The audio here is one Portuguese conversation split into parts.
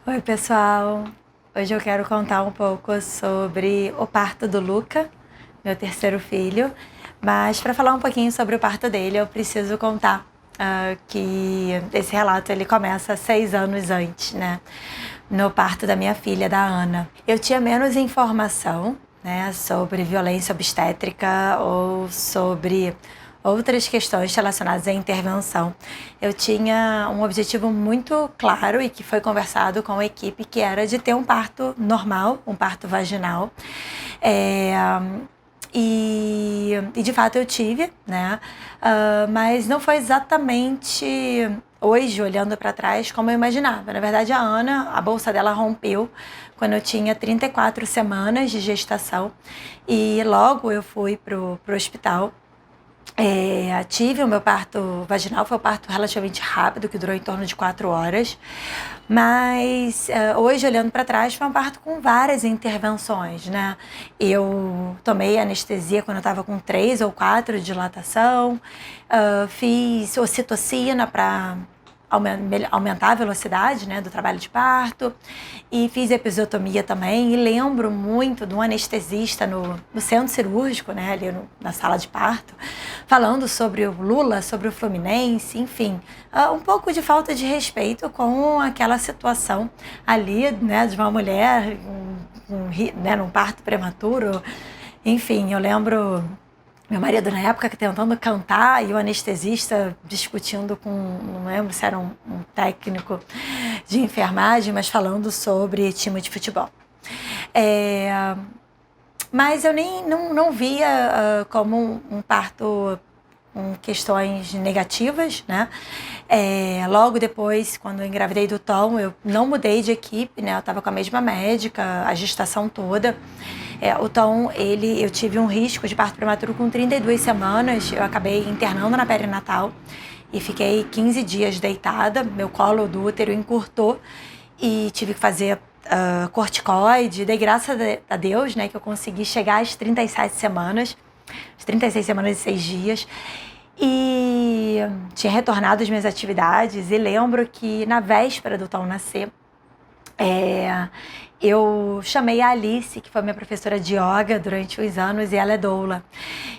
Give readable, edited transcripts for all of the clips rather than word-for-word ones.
Oi, pessoal. Hoje eu quero contar um pouco sobre o parto do Luca, meu terceiro filho. Mas para falar um pouquinho sobre o parto dele, eu preciso contar que esse relato ele começa 6 anos antes, né? No parto da minha filha, da Ana. Eu tinha menos informação, né, sobre violência obstétrica ou sobre outras questões relacionadas à intervenção. Eu tinha um objetivo muito claro e que foi conversado com a equipe, que era de ter um parto normal, um parto vaginal. E de fato eu tive, né? Mas não foi exatamente hoje, olhando para trás, como eu imaginava. Na verdade, a Ana, a bolsa dela rompeu quando eu tinha 34 semanas de gestação e logo eu fui pro hospital. Tive o meu parto vaginal, foi um parto relativamente rápido, que durou em torno de 4 horas. Mas hoje, olhando para trás, foi um parto com várias intervenções, né? Eu tomei anestesia quando eu estava com 3 ou 4 de dilatação, fiz ocitocina para aumentar a velocidade, né, do trabalho de parto, e fiz episiotomia também. E lembro muito de um anestesista no centro cirúrgico, né, ali na sala de parto, falando sobre o Lula, sobre o Fluminense, enfim, um pouco de falta de respeito com aquela situação ali, né, de uma mulher né, num parto prematuro. Enfim, eu lembro meu marido na época tentando cantar e o anestesista discutindo com, não lembro se era um técnico de enfermagem, mas falando sobre time de futebol. Mas eu não via como um parto com questões negativas, né? Logo depois, quando eu engravidei do Tom, eu não mudei de equipe, né? Eu estava com a mesma médica a gestação toda. O Tom, eu tive um risco de parto prematuro com 32 semanas. Eu acabei internando na perinatal e fiquei 15 dias deitada. Meu colo do útero encurtou e tive que fazer corticoide. Dei graças a Deus, né, que eu consegui chegar às 37 semanas, às 36 semanas e 6 dias. E tinha retornado às minhas atividades e lembro que na véspera do Tom nascer, eu chamei a Alice, que foi minha professora de yoga durante uns anos, e ela é doula.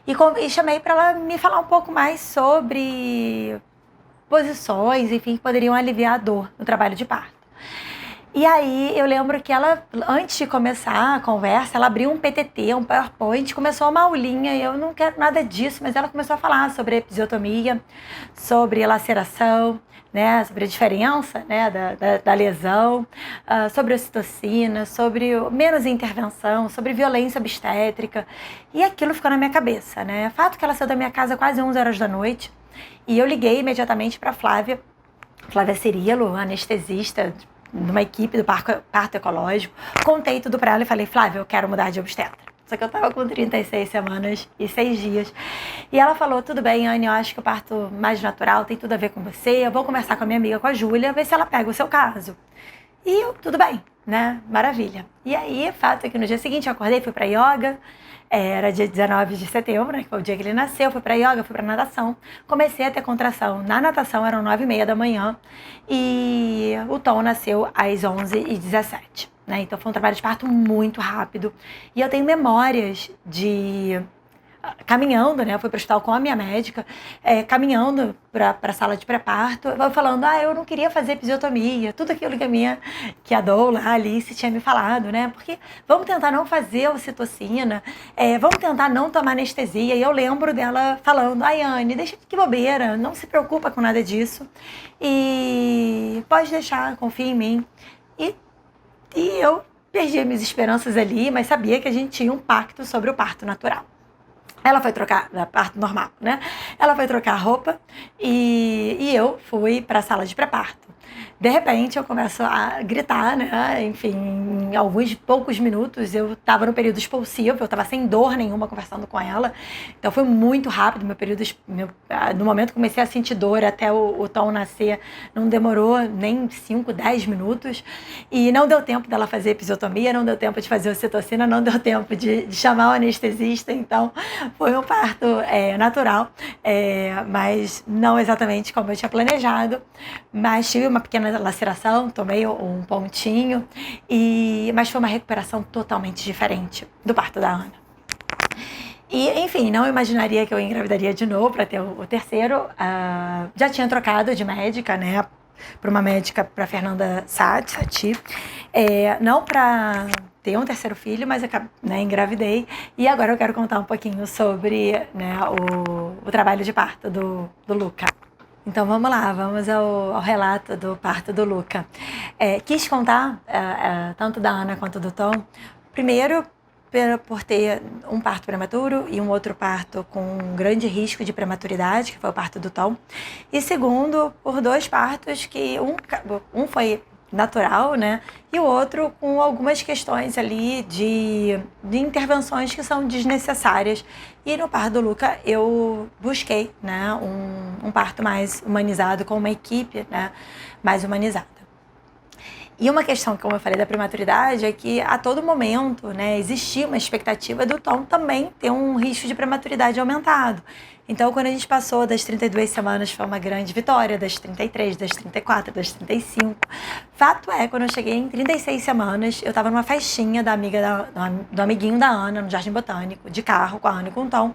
E chamei para ela me falar um pouco mais sobre posições, enfim, que poderiam aliviar a dor no trabalho de parto. E aí eu lembro que ela, antes de começar a conversa, ela abriu um PTT, um PowerPoint, começou uma aulinha, e eu não quero nada disso, mas ela começou a falar sobre episiotomia, sobre laceração, né, sobre a diferença, né, da lesão, sobre ocitocina, sobre menos intervenção, sobre violência obstétrica, e aquilo ficou na minha cabeça, né. Fato que ela saiu da minha casa quase 11 horas da noite, e eu liguei imediatamente para Flávia Cirilo, anestesista, numa equipe do parto ecológico, contei tudo para ela e falei, Flávia, eu quero mudar de obstetra. Só que eu tava com 36 semanas e 6 dias. E ela falou, tudo bem, Anne, eu acho que o parto mais natural tem tudo a ver com você, eu vou conversar com a minha amiga, com a Júlia, ver se ela pega o seu caso. E eu, tudo bem, né? Maravilha. E aí, fato é que no dia seguinte eu acordei, fui pra yoga, era dia 19 de setembro, né, que foi o dia que ele nasceu, fui pra yoga, fui pra natação, comecei a ter contração. Na natação eram 9h30 da manhã e o Tom nasceu às 11h17, né? Então foi um trabalho de parto muito rápido e eu tenho memórias de caminhando, né? Eu fui para o hospital com a minha médica, caminhando para a sala de pré-parto, eu falando, eu não queria fazer episiotomia, tudo aquilo que a doula, a Alice, tinha me falado, né? Porque vamos tentar não fazer ocitocina, vamos tentar não tomar anestesia. E eu lembro dela falando, Anne, deixa que bobeira, não se preocupa com nada disso e pode deixar, confia em mim. E eu perdi minhas esperanças ali, mas sabia que a gente tinha um pacto sobre o parto natural. Ela foi trocar, na parto normal, né? Ela foi trocar a roupa e eu fui para a sala de pré-parto. De repente, eu começo a gritar, né? Enfim, em alguns poucos minutos, eu estava no período expulsivo, eu estava sem dor nenhuma conversando com ela. Então, foi muito rápido. No momento que comecei a sentir dor até o Tom nascer, não demorou nem 5, 10 minutos. E não deu tempo dela fazer episiotomia, não deu tempo de fazer ocitocina, não deu tempo de chamar o anestesista. Então, foi um parto natural, mas não exatamente como eu tinha planejado. Mas tive uma pequena laceração, tomei um pontinho, mas foi uma recuperação totalmente diferente do parto da Ana. E, enfim, não imaginaria que eu engravidaria de novo para ter o terceiro. Já tinha trocado de médica, né? Para uma médica, para Fernanda Sati, não para ter um terceiro filho, mas engravidei. E agora eu quero contar um pouquinho sobre, né, o trabalho de parto do Luca. Então vamos lá, vamos ao relato do parto do Luca. Quis contar tanto da Ana quanto do Tom. Primeiro, por ter um parto prematuro e um outro parto com um grande risco de prematuridade, que foi o parto do Tom. E segundo, por dois partos que um foi natural, né? E o outro com algumas questões ali de intervenções que são desnecessárias. E no parto do Luca eu busquei, né, um parto mais humanizado, com uma equipe, né, mais humanizada. E uma questão, como eu falei, da prematuridade é que a todo momento, né, existia uma expectativa do Tom também ter um risco de prematuridade aumentado. Então, quando a gente passou das 32 semanas, foi uma grande vitória, das 33, das 34, das 35. Fato é, quando eu cheguei em 36 semanas, eu estava numa festinha do amiguinho da Ana, no Jardim Botânico, de carro, com a Ana e com o Tom.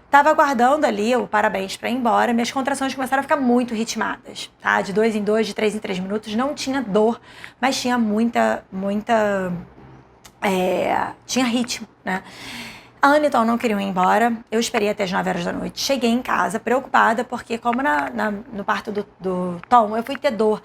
Tava aguardando ali o parabéns para ir embora, minhas contrações começaram a ficar muito ritmadas, tá? De 2 em 2, de 3 em 3 minutos, não tinha dor, mas tinha tinha ritmo, né? A Ana e o Tom não queriam ir embora, eu esperei até as 9 horas da noite. Cheguei em casa preocupada, porque como no parto do Tom eu fui ter dor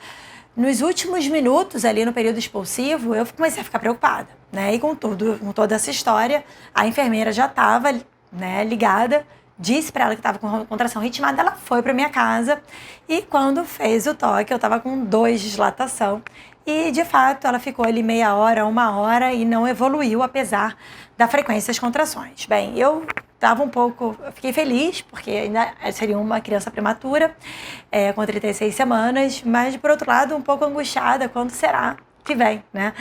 nos últimos minutos ali no período expulsivo, eu comecei a ficar preocupada, né? E com toda essa história, a enfermeira já estava, né, ligada, disse para ela que estava com contração ritmada, ela foi para minha casa e quando fez o toque eu estava com 2 de dilatação e de fato ela ficou ali meia hora, 1 hora e não evoluiu apesar da frequência das contrações. Bem, eu fiquei feliz porque ainda seria uma criança prematura com 36 semanas, mas por outro lado um pouco angustiada, quando será que vem, né?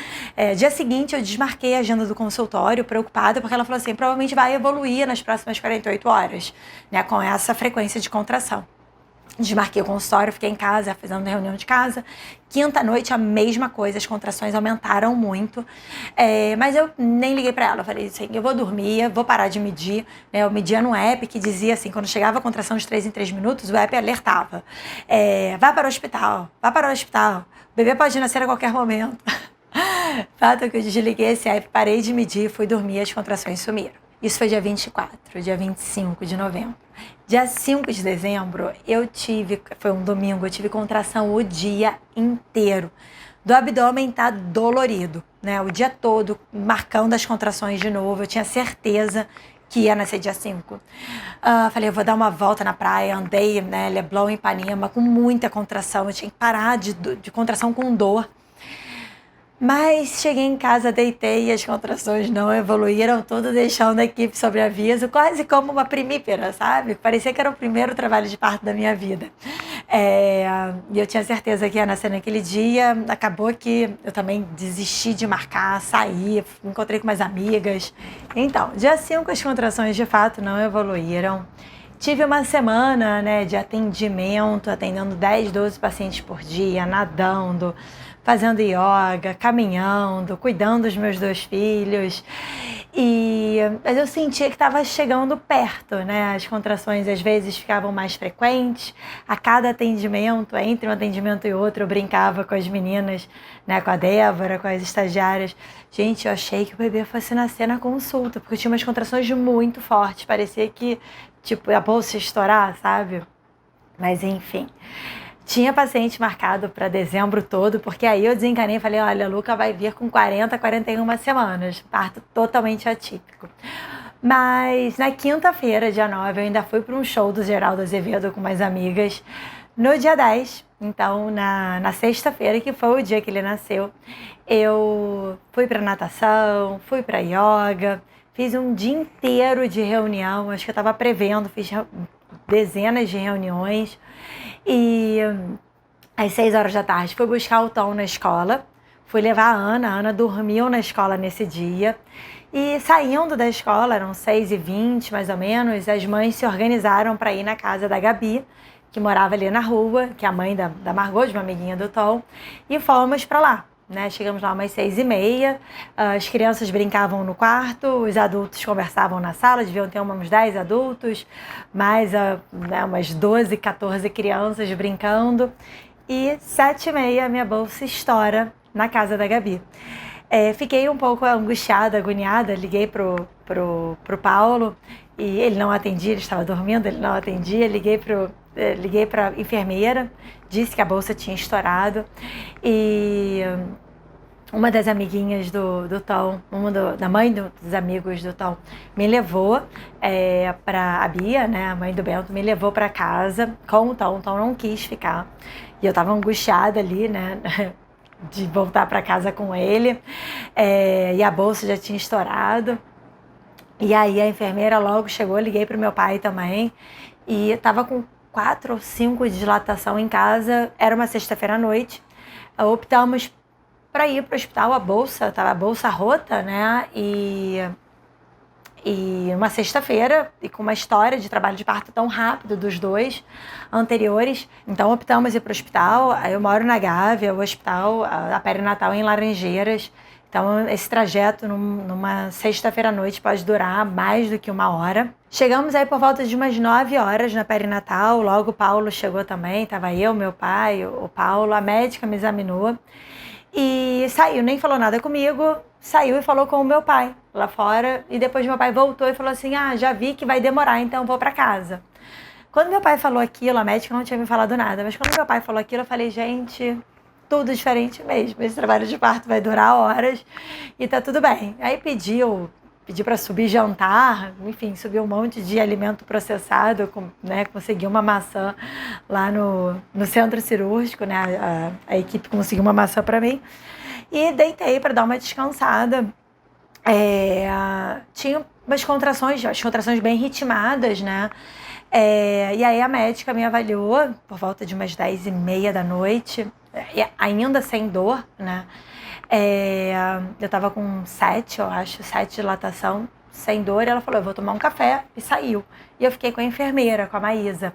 Dia seguinte eu desmarquei a agenda do consultório, preocupada, porque ela falou assim, provavelmente vai evoluir nas próximas 48 horas, né, com essa frequência de contração. Desmarquei o consultório, fiquei em casa, fazendo reunião de casa. Quinta noite, a mesma coisa, as contrações aumentaram muito. Mas eu nem liguei para ela. Eu falei assim, eu vou dormir, vou parar de medir. Eu media no app que dizia assim, quando chegava a contração de 3 em 3 minutos, o app alertava. Vá para o hospital, vá para o hospital. O bebê pode nascer a qualquer momento. Fato é que eu desliguei esse app, parei de medir, fui dormir, as contrações sumiram. Isso foi dia 24, dia 25 de novembro. Dia 5 de dezembro, foi um domingo, eu tive contração o dia inteiro. Do abdômen tá dolorido, né? O dia todo, marcando as contrações de novo. Eu tinha certeza que ia nascer dia 5. Falei, eu vou dar uma volta na praia, andei, né, Leblon, Ipanema, com muita contração. Eu tinha que parar de contração com dor. Mas cheguei em casa, deitei e as contrações não evoluíram, tudo deixando a equipe sobre aviso, quase como uma primípera, sabe? Parecia que era o primeiro trabalho de parto da minha vida. E eu tinha certeza que ia nascer naquele dia, acabou que eu também desisti de marcar, saí, encontrei com umas amigas. Então, dia 5 as contrações de fato não evoluíram. Tive uma semana, né, de atendimento, atendendo 10, 12 pacientes por dia, nadando, fazendo yoga, caminhando, cuidando dos meus 2 filhos. Mas eu sentia que estava chegando perto, né? As contrações às vezes ficavam mais frequentes. A cada atendimento, entre um atendimento e outro, eu brincava com as meninas, né? Com a Débora, com as estagiárias. Gente, eu achei que o bebê fosse nascer na consulta, porque tinha umas contrações muito fortes. Parecia que, tipo, a bolsa ia estourar, sabe? Mas enfim. Tinha paciente marcado para dezembro todo, porque aí eu desencanei e falei, olha, a Luca vai vir com 40, 41 semanas, parto totalmente atípico. Mas na quinta-feira, dia 9, eu ainda fui para um show do Geraldo Azevedo com umas amigas. No dia 10, então na sexta-feira, que foi o dia que ele nasceu, eu fui para natação, fui para yoga, fiz um dia inteiro de reunião, acho que eu estava prevendo, fiz dezenas de reuniões. E às 6 horas da tarde fui buscar o Tom na escola, fui levar a Ana dormiu na escola nesse dia. E saindo da escola, eram 6h20 mais ou menos, as mães se organizaram para ir na casa da Gabi, que morava ali na rua, que é a mãe da Margot, de uma amiguinha do Tom, e fomos para lá. Né? Chegamos lá umas 6h30, as crianças brincavam no quarto, os adultos conversavam na sala, deviam ter uns 10 adultos, mais né, umas 12, 14 crianças brincando. E 7h30 minha bolsa estoura na casa da Gabi. Fiquei um pouco angustiada, agoniada, liguei pro Paulo e ele não atendia, ele estava dormindo, ele não atendia, liguei para a enfermeira, disse que a bolsa tinha estourado e uma das amiguinhas do Tom, da mãe dos amigos do Tom, me levou para a Bia, né, a mãe do Bento, me levou para casa com o Tom não quis ficar e eu estava angustiada ali, né, de voltar para casa com ele, e a bolsa já tinha estourado. E aí a enfermeira logo chegou, liguei para o meu pai também, e estava com 4 ou 5 de dilatação em casa, era uma sexta-feira à noite, optamos para ir para o hospital, estava a bolsa rota, né, e uma sexta-feira, e com uma história de trabalho de parto tão rápido dos dois anteriores, então optamos ir para o hospital. Eu moro na Gávea, o hospital, a perinatal em Laranjeiras, então esse trajeto numa sexta-feira à noite pode durar mais do que 1 hora. Chegamos aí por volta de umas 9 horas na perinatal, logo o Paulo chegou também, estava eu, meu pai, o Paulo, a médica me examinou e saiu, nem falou nada comigo, saiu e falou com o meu pai lá fora, e depois meu pai voltou e falou assim, já vi que vai demorar, então vou para casa. Quando meu pai falou aquilo, a médica não tinha me falado nada, mas quando meu pai falou aquilo, eu falei, gente, tudo diferente mesmo, esse trabalho de parto vai durar horas e tá tudo bem. Aí pedi para subir jantar, enfim, subi um monte de alimento processado, né, consegui uma maçã lá no centro cirúrgico, né, a equipe conseguiu uma maçã para mim, e deitei para dar uma descansada. Tinha as contrações bem ritmadas, né, e aí a médica me avaliou por volta de umas 10h30 da noite, ainda sem dor, né, eu tava com 7, eu acho, 7 de dilatação, sem dor, e ela falou, eu vou tomar um café, e saiu. E eu fiquei com a enfermeira, com a Maísa.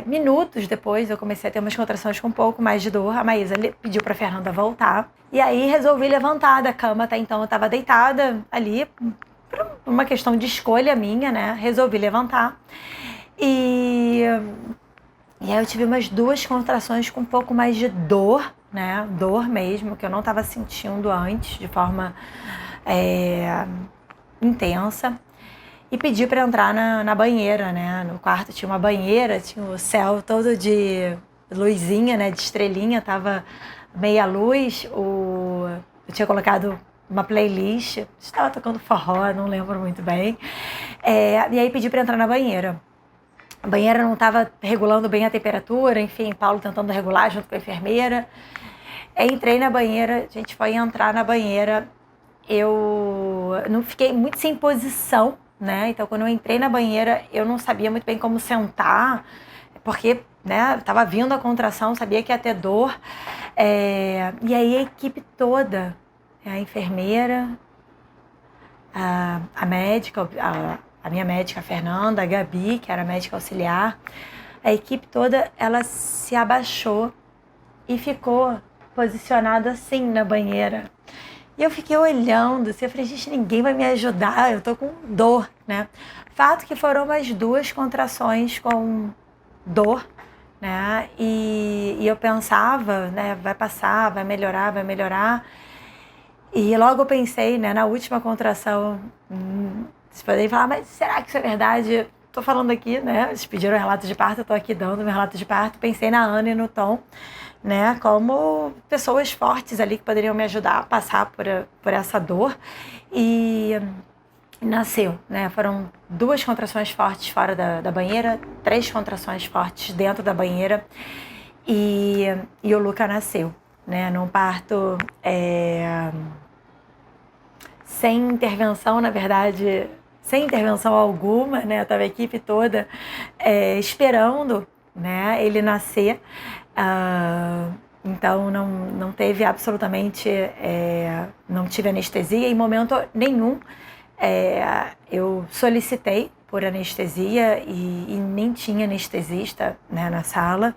Minutos depois, eu comecei a ter umas contrações com um pouco mais de dor. A Maísa pediu pra Fernanda voltar, e aí resolvi levantar da cama. Até então eu tava deitada ali, por uma questão de escolha minha, né, resolvi levantar. E aí eu tive umas 2 contrações com um pouco mais de dor, né? Dor mesmo, que eu não estava sentindo antes, de forma intensa. E pedi para entrar na banheira, né? No quarto tinha uma banheira, tinha o céu todo de luzinha, né? De estrelinha, tava meia luz. Eu tinha colocado uma playlist, estava tocando forró, não lembro muito bem. E aí pedi para entrar na banheira. A banheira não estava regulando bem a temperatura, enfim, Paulo tentando regular junto com a enfermeira. Entrei na banheira, a gente foi entrar na banheira, eu não fiquei muito sem posição, né? Então, quando eu entrei na banheira, eu não sabia muito bem como sentar, porque, né, tava vindo a contração, sabia que ia ter dor. E aí a equipe toda, a enfermeira, a médica, a minha médica, a Fernanda, a Gabi, que era a médica auxiliar, a equipe toda, ela se abaixou e ficou posicionada assim na banheira. E eu fiquei olhando, assim, eu falei, gente, ninguém vai me ajudar, eu tô com dor, né? Fato que foram umas 2 contrações com dor, né? E eu pensava, né, vai passar, vai melhorar, vai melhorar. E logo eu pensei, né, na última contração, vocês podem falar, mas será que isso é verdade? Tô falando aqui, né, eles pediram relato de parto, eu tô aqui dando meu relato de parto, pensei na Ana e no Tom, né, como pessoas fortes ali que poderiam me ajudar a passar por essa dor, e nasceu, né, foram 2 contrações fortes fora da banheira, 3 contrações fortes dentro da banheira, e o Luca nasceu, né, num parto sem intervenção, na verdade, sem intervenção alguma, né, eu tava a equipe toda esperando, né, ele nascer. Então não teve absolutamente, não tive anestesia em momento nenhum. Eu solicitei por anestesia e nem tinha anestesista, né, na sala.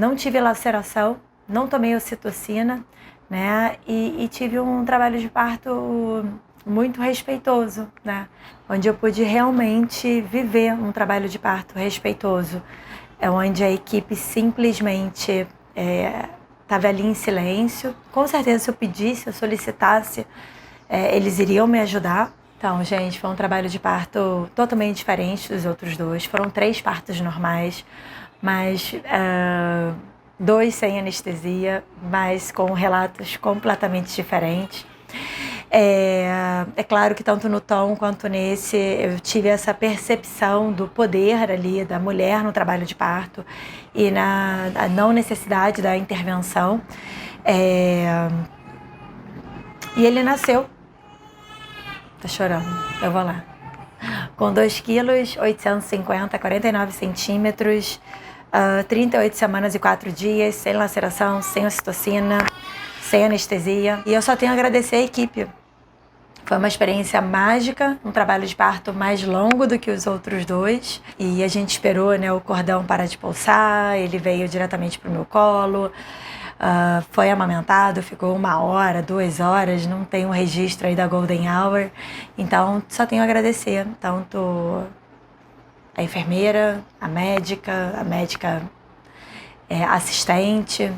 Não tive laceração, não tomei ocitocina, né, e tive um trabalho de parto muito respeitoso, né, onde eu pude realmente viver um trabalho de parto respeitoso, onde a equipe simplesmente estava ali em silêncio. Com certeza, se eu pedisse, se eu solicitasse, eles iriam me ajudar. Então, gente, foi um trabalho de parto totalmente diferente dos outros dois. Foram 3 partos normais, mas 2 sem anestesia, mas com relatos completamente diferentes. É claro que tanto no Tom quanto nesse eu tive essa percepção do poder ali da mulher no trabalho de parto e na não necessidade da intervenção. E ele nasceu. Tá chorando, eu vou lá. Com 2 quilos, 850, 49 centímetros, 38 semanas e 4 dias, sem laceração, sem ocitocina, sem anestesia. E eu só tenho a agradecer a equipe. Foi uma experiência mágica, um trabalho de parto mais longo do que os outros 2. E a gente esperou, né, o cordão parar de pulsar, ele veio diretamente pro meu colo. Foi amamentado, ficou 1 hora, 2 horas, não tem um registro aí da Golden Hour. Então, só tenho a agradecer tanto a enfermeira, a médica assistente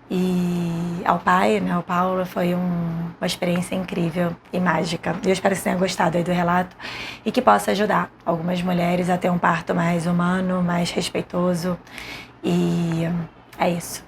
e ao pai, né, ao Paulo. Foi uma experiência incrível e mágica. Eu espero que você tenha gostado aí do relato e que possa ajudar algumas mulheres a ter um parto mais humano, mais respeitoso. E é isso.